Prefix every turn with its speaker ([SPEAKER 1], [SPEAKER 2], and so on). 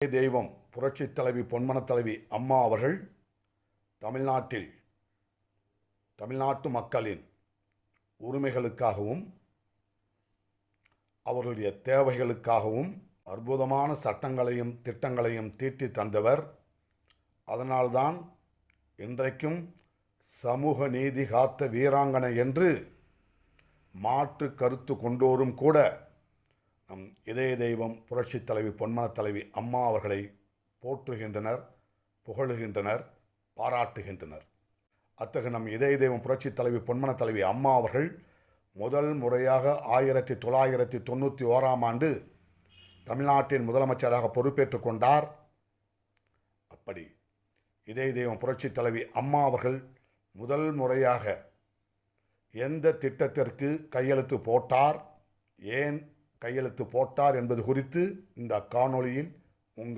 [SPEAKER 1] தெய்வம் புரட்சித் தலைவி பொன்மனத் தலைவி அம்மா அவர்கள் தமிழ்நாட்டு மக்களின் உரிமைகளுக்காகவும் அவர்களுடைய தேவைகளுக்காகவும் அற்புதமான சட்டங்களையும் திட்டங்களையும் தீட்டி தந்தவர். அதனால்தான் இன்றைக்கும் சமூக நீதி காத்த வீராங்கனை என்று மாற்று கருத்து கொண்டோரும் கூட நம் இதய தெய்வம் புரட்சித் தலைவி பொன்மனத் தலைவி அம்மா அவர்களை போற்றுகின்றனர், புகழுகின்றனர், பாராட்டுகின்றனர். அத்தகைய நம் இதய தெய்வம் புரட்சித் தலைவி பொன்மனத் தலைவி அம்மா அவர்கள் முதல் முறையாக 1991 தமிழ்நாட்டின் முதலமைச்சராக பொறுப்பேற்றுக் கொண்டார். அப்படி இதய தெய்வம் புரட்சித் தலைவி அம்மா அவர்கள் முதல் முறையாக எந்த திட்டத்திற்கு கையெழுத்து போட்டார், ஏன் கையெழுத்து போட்டார் என்பது குறித்து இந்த காணொளியில்